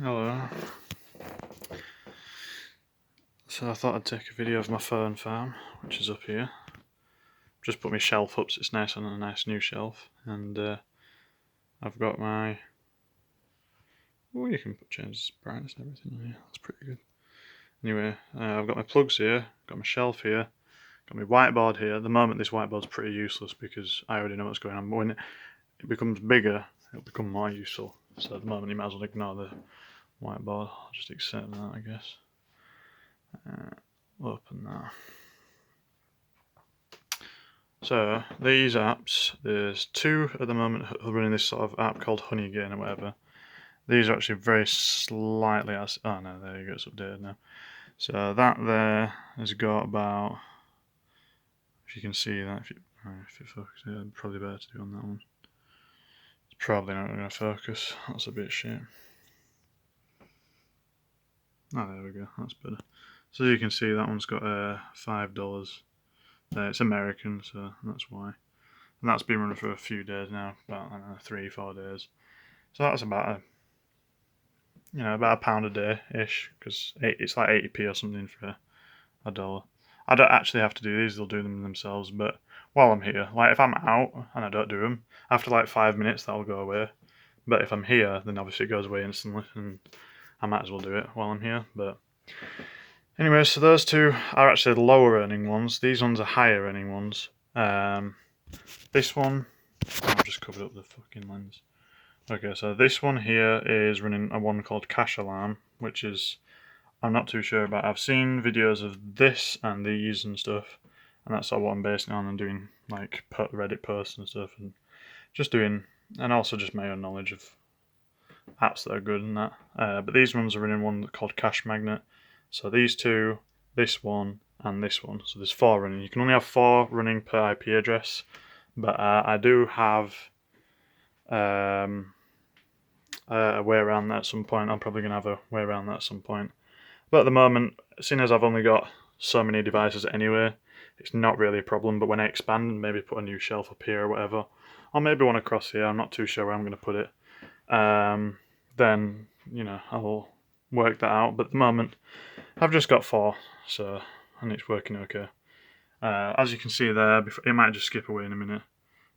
Hello. So I thought I'd take a video of my fern farm, which is up here. Just put my shelf up so it's nice on a nice new shelf, and I've got my. Oh, you can change the brightness and everything on here. That's pretty good. Anyway, I've got my plugs here, got my shelf here, got my whiteboard here. At the moment, this whiteboard's pretty useless because I already know what's going on. But when it becomes bigger, it'll become more useful. So at the moment, you might as well ignore the whiteboard. I'll just accept that, I guess. Open that. So these apps, there's two at the moment running this sort of app called Honeygain or whatever. These are actually very slightly oh no, there you go, it's updated now. So that there has got about, if you can see that, if it focuses, yeah, probably better to do on that one. It's probably not going to focus. That's a bit shit. Oh, there we go. That's better. So you can see that one's got $5. It's American, so that's why. And that's been running for a few days now, about I don't know, 3-4 days. So that's about about £1 a day ish, because it's like 80p or something for a dollar. I don't actually have to do these; they'll do them themselves. But while I'm here, like if I'm out and I don't do them, after like 5 minutes that'll go away. But if I'm here, then obviously it goes away instantly, and I might as well do it while I'm here. But anyway, so those two are actually the lower earning ones. These ones are higher earning ones. This one, I've just covered up the fucking lens. Okay, so this one here is running a one called Cash Alarm, which is, I'm not too sure about. I've seen videos of this and these and stuff, and that's sort of what I'm basing on and doing, like Reddit posts and stuff, and just doing, and also just my own knowledge of apps that are good and that. But these ones are running one called Cash Magnet. So these two, this one, and this one. So there's 4 running. You can only have 4 running per IP address, but I do have a way around that at some point. I'm probably going to have a way around that at some point. But at the moment, seeing as I've only got so many devices anyway, it's not really a problem. But when I expand and maybe put a new shelf up here or whatever, or maybe one across here, I'm not too sure where I'm going to put it, then, I'll work that out. But at the moment, I've just got 4, and it's working okay. As you can see there, it might just skip away in a minute,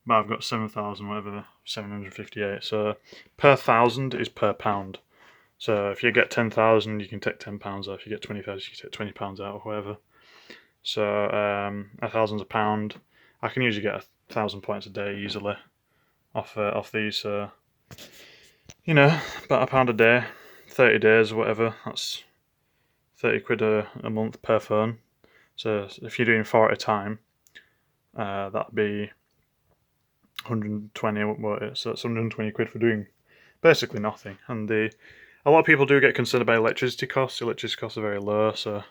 but I've got 7,000, whatever, 758. So per 1,000 is per pound. So if you get 10,000, you can take £10 off. If you get 20,000, you can take £20 out or whatever. So 1,000's a pound. I can usually get 1,000 points a day easily off these. So about £1 a day, 30 days or whatever. That's 30 quid a month per phone. So if you're doing 4 at a time, that'd be 120. So it's 120 quid for doing basically nothing. And a lot of people do get concerned about electricity costs. Electricity costs are very low, so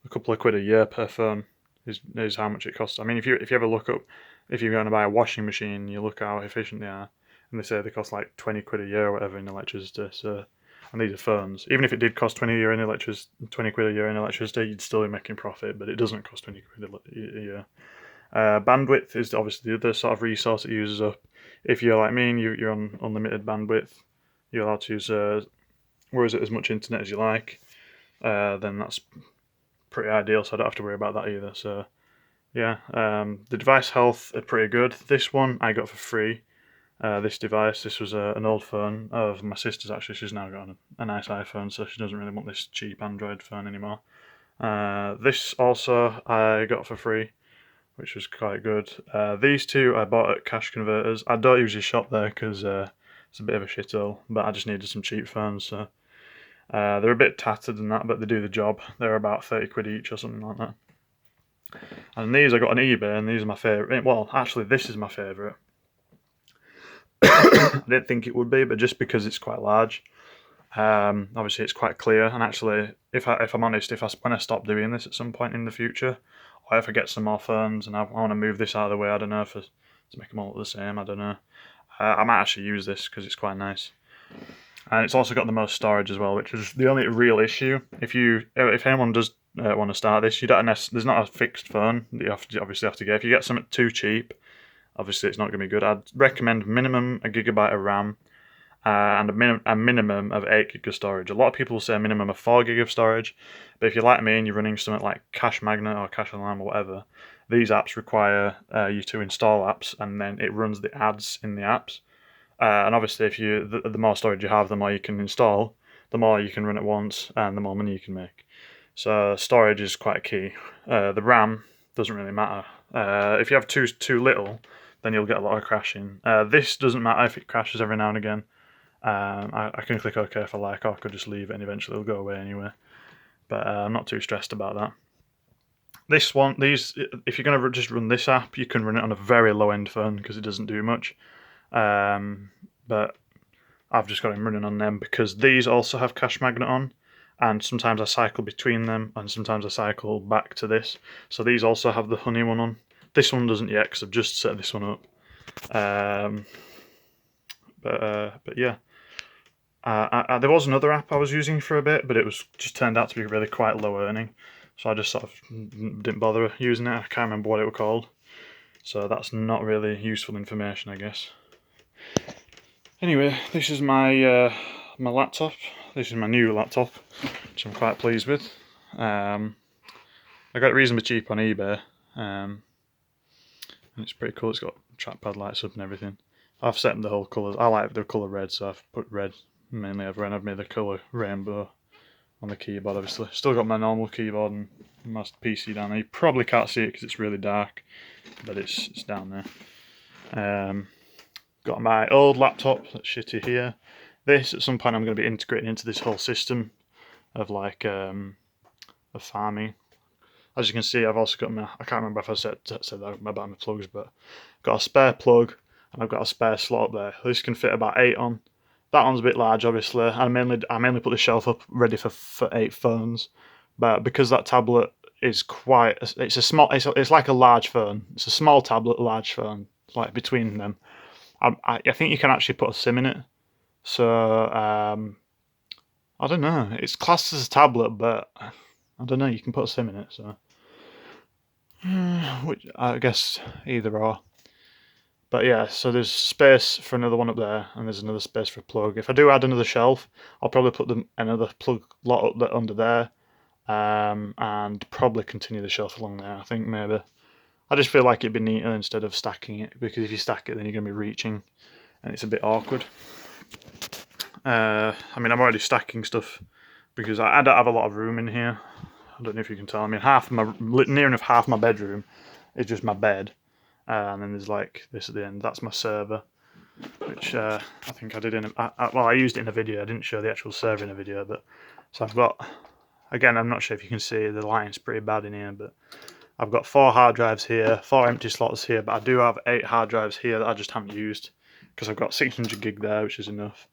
a couple of quid a year per phone is how much it costs. I mean, if you ever look up, if you're going to buy a washing machine, you look how efficient they are, and they say they cost like 20 quid a year or whatever in electricity. So, and these are phones. Even if it did cost 20 quid a year in electricity, you'd still be making profit, but it doesn't cost 20 quid a year. Bandwidth is obviously the other sort of resource it uses up. If you're like me and you're on unlimited bandwidth, you're allowed to use as much internet as you like, then that's pretty ideal, so I don't have to worry about that either. So yeah, the device health are pretty good. This one I got for free. This device, this was an old phone of my sister's actually. She's now got a nice iPhone, so she doesn't really want this cheap Android phone anymore. This also I got for free, which was quite good. These two I bought at Cash Converters. I don't usually shop there because it's a bit of a shithole, but I just needed some cheap phones, so they're a bit tattered and that, but they do the job. They're about 30 quid each or something like that. And these I got on eBay, and these are my favourite. Well, actually, this is my favourite. I didn't think it would be, but just because it's quite large. Obviously, it's quite clear. And actually, if I'm honest, when I stop doing this at some point in the future, or if I get some more phones and I want to move this out of the way, I don't know, to make them all look the same, I don't know. I might actually use this because it's quite nice. And it's also got the most storage as well, which is the only real issue. If anyone does want to start this, there's not a fixed phone that you obviously have to get. If you get something too cheap, obviously it's not going to be good. I'd recommend minimum 1 GB of RAM and a minimum of 8 gig of storage. A lot of people will say a minimum of 4 gig of storage, but if you're like me and you're running something like Cache Magnet or Cache Alarm or whatever, these apps require you to install apps, and then it runs the ads in the apps. And obviously, if the more storage you have, the more you can install, the more you can run at once, and the more money you can make. So storage is quite key. The RAM doesn't really matter. If you have too little, then you'll get a lot of crashing. This doesn't matter if it crashes every now and again. I can click OK if I like, or I could just leave it and eventually it'll go away anyway. But I'm not too stressed about that. If you're going to just run this app, you can run it on a very low-end phone because it doesn't do much. But I've just got him running on them because these also have Cache Magnet on, and sometimes I cycle between them, and sometimes I cycle back to this. So these also have the Honey one on. This one doesn't yet because I've just set this one up. But yeah. There was another app I was using for a bit, but it was just turned out to be really quite low earning. So I just sort of didn't bother using it. I can't remember what it was called. So that's not really useful information, I guess. Anyway, this is my my laptop. This is my new laptop, which I'm quite pleased with. I got it reasonably cheap on eBay, and it's pretty cool. It's got trackpad lights up and everything. I've set the whole colours. I like the colour red, so I've put red mainly everywhere, and I've made the colour rainbow on the keyboard, obviously. Still got my normal keyboard and my PC down there. You probably can't see it because it's really dark, but it's down there. Got my old laptop that's shitty here. This, at some point, I'm going to be integrating into this whole system of like of farming. As you can see, I've also got my, I can't remember if I said that about my plugs, but I've got a spare plug and I've got a spare slot up there. This can fit about 8 on. That one's a bit large, obviously. I mainly put the shelf up ready for 8 phones, but because that tablet is quite, it's like a large phone. It's a small tablet, large phone, like between them. I think you can actually put a SIM in it. So I don't know. It's classed as a tablet, but I don't know. You can put a SIM in it, so which I guess either or. But yeah, so there's space for another one up there, and there's another space for a plug. If I do add another shelf, I'll probably put another plug lot up under there, and probably continue the shelf along there. I think maybe. I just feel like it'd be neater instead of stacking it, because if you stack it, then you're going to be reaching, and it's a bit awkward. I mean, I'm already stacking stuff because I don't have a lot of room in here. I don't know if you can tell. I mean, near enough half my bedroom is just my bed, and then there's like this at the end. That's my server, which I think I did I used it in a video. I didn't show the actual server in a video, but so I've got. Again, I'm not sure if you can see, the lighting's pretty bad in here, but I've got 4 hard drives here, 4 empty slots here, but I do have 8 hard drives here that I just haven't used because I've got 600 gig there, which is enough.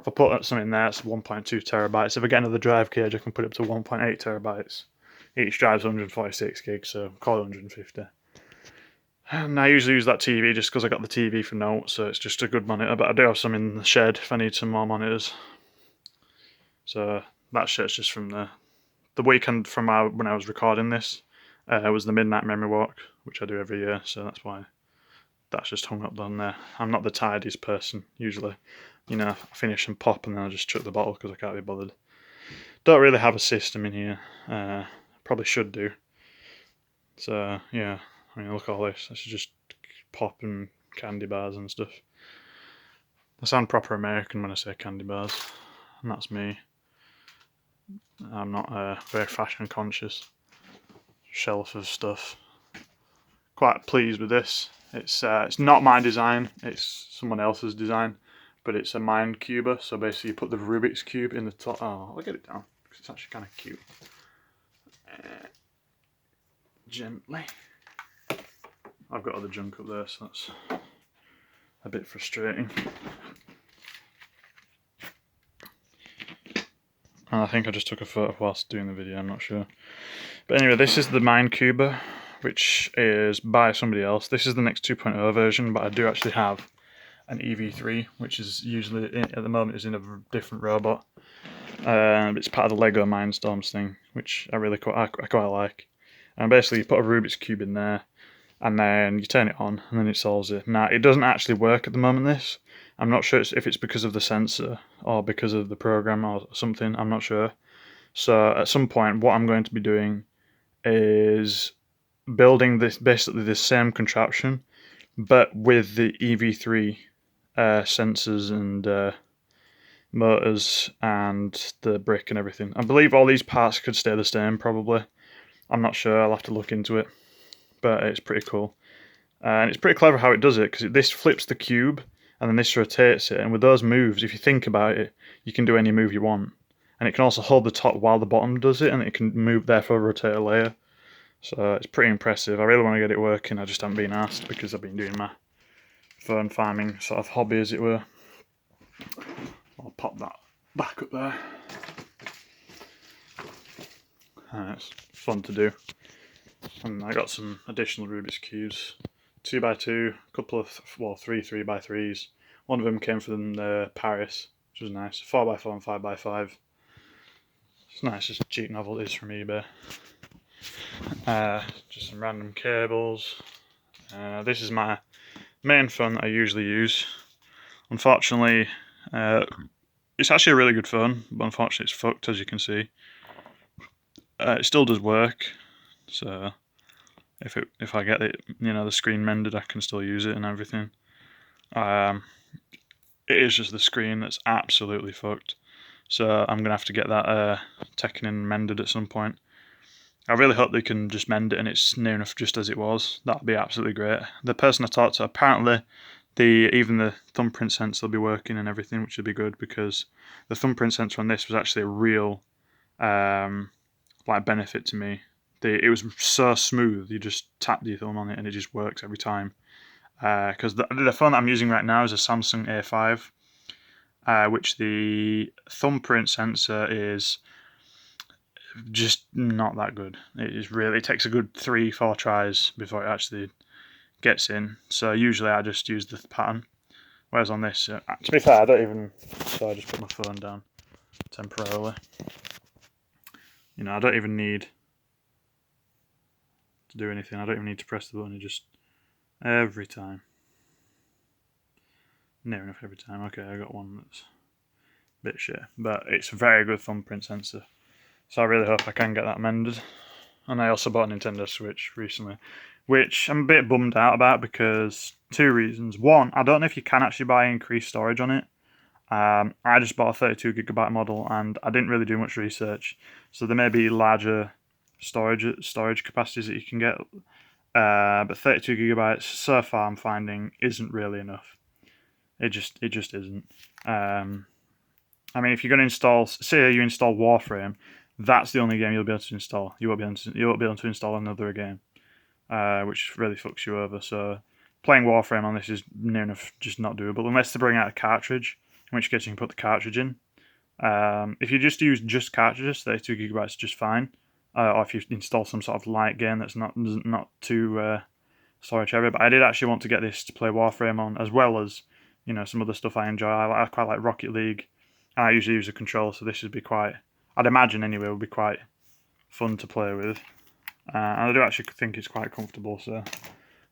If I put something there, it's 1.2 terabytes. If I get another drive cage, I can put it up to 1.8 terabytes. Each drive's 146 gigs, so call it 150. And I usually use that TV just because I got the TV for notes, so it's just a good monitor, but I do have some in the shed if I need some more monitors. So that shit's just from the weekend from when I was recording this. Was the midnight memory walk, which I do every year, so that's why that's just hung up down there. I'm not the tidiest person, usually. You know, I finish and pop and then I just chuck the bottle because I can't be bothered. Don't really have a system in here. Probably should do. So, yeah. I mean, look at all this. This is just pop and candy bars and stuff. I sound proper American when I say candy bars. And that's me. I'm not very fashion conscious. Shelf of stuff. Quite pleased with this. It's not my design. It's someone else's design. But it's a mind cuber, so basically you put the Rubik's Cube in the top. Oh, I'll get it down, because it's actually kind of cute. Gently. I've got other junk up there, so that's a bit frustrating. And I think I just took a photo whilst doing the video, I'm not sure. But anyway, this is the Mind Cuber, which is by somebody else. This is the next 2.0 version, but I do actually have an EV3, which is usually, at the moment, is in a different robot. It's part of the Lego Mindstorms thing, which I quite like. And basically, you put a Rubik's Cube in there, and then you turn it on, and then it solves it. Now, it doesn't actually work at the moment, this. I'm not sure if it's because of the sensor or because of the program or something. I'm not sure. So at some point, what I'm going to be doing is building basically the same contraption, but with the EV3 sensors and motors and the brick and everything. I believe all these parts could stay the same probably. I'm not sure, I'll have to look into it, but it's pretty cool. And it's pretty clever how it does it, because this flips the cube and then this rotates it, and with those moves, if you think about it, you can do any move you want. And it can also hold the top while the bottom does it, and it can move, therefore rotate a layer. So it's pretty impressive. I really want to get it working, I just haven't been asked because I've been doing my fern farming sort of hobby, as it were. I'll pop that back up there. It's fun to do. And I got some additional Rubik's Cubes. 2x2, a couple of, 3 3x3s. One of them came from Paris, which was nice. 4x4 and 5x5. It's nice, just cheap novelties from eBay. Just some random cables. This is my main phone that I usually use. Unfortunately, it's actually a really good phone, but unfortunately it's fucked, as you can see. It still does work, so if I get it, the screen mended, I can still use it and everything. It is just the screen that's absolutely fucked, so I'm gonna have to get that taken and mended at some point. I really hope they can just mend it and it's near enough just as it was. That'd be absolutely great. The person I talked to, apparently even the thumbprint sensor will be working and everything, which would be good, because the thumbprint sensor on this was actually a real benefit to me. It was so smooth, you just tap your thumb on it and it just works every time. Because the phone that I'm using right now is a Samsung A5, which the thumbprint sensor is just not that good. It takes a good 3-4 tries before it actually gets in. So usually I just use the pattern. Whereas on this, to be fair, I don't even. So I just put my phone down temporarily. I don't even need to do anything. I don't even need to press the button. It just every time, near enough every time. Okay, I got one that's a bit shit, but it's a very good thumbprint sensor. So I really hope I can get that mended. And I also bought a Nintendo Switch recently, which I'm a bit bummed out about because 2 reasons. One, I don't know if you can actually buy increased storage on it. I just bought a 32GB model and I didn't really do much research. So there may be larger storage capacities that you can get. But 32GB so far I'm finding isn't really enough. It just isn't. I mean, if you're going to install, say you install Warframe, that's the only game you'll be able to install. You won't be able to install another game, which really fucks you over. So playing Warframe on this is near enough just not doable, unless they bring out a cartridge, in which case you can put the cartridge in. If you just use just cartridges, 32GB is just fine. Or if you install some sort of light game that's not too storage heavy. But I did actually want to get this to play Warframe on, as well as some other stuff I enjoy. I quite like Rocket League. I usually use a controller, so this would be quite, I'd imagine anyway, would be quite fun to play with. And I do actually think it's quite comfortable, so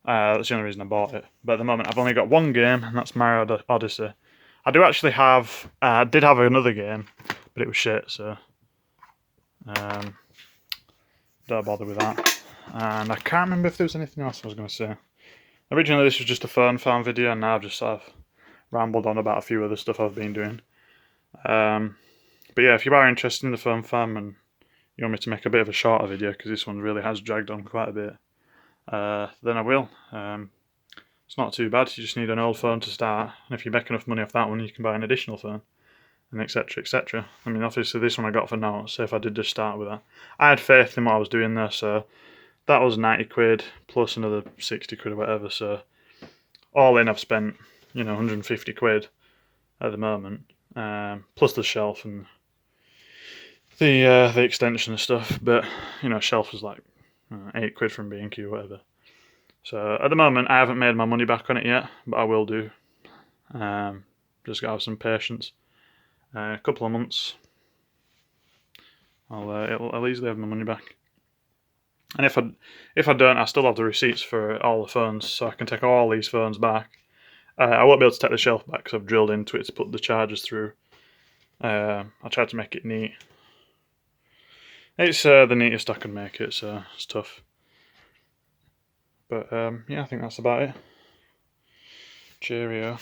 that's the only reason I bought it. But at the moment I've only got one game, and that's Mario Odyssey. I do actually have, I did have another game, but it was shit, so don't bother with that. And I can't remember if there was anything else I was going to say. Originally this was just a fern farm video, and now I've just sort of rambled on about a few other stuff I've been doing. But yeah, if you are interested in the fern farm and you want me to make a bit of a shorter video, because this one really has dragged on quite a bit, then I will. It's not too bad, you just need an old phone to start, and if you make enough money off that one, you can buy an additional phone, and etc, etc. I mean, obviously this one I got for now, so if I did just start with that. I had faith in what I was doing there, so that was 90 quid, plus another 60 quid or whatever, so all in I've spent, 150 quid at the moment, plus the shelf and the extension and stuff, but, shelf was like 8 quid from B&Q or whatever. So at the moment I haven't made my money back on it yet, but I will do. Just gotta have some patience. A couple of months, I'll easily have my money back. And if I don't, I still have the receipts for all the phones, so I can take all these phones back I won't be able to take the shelf back because I've drilled into it to put the chargers through. I tried to make it neat. It's the neatest I can make it, so it's tough. But yeah, I think that's about it. Cheerio.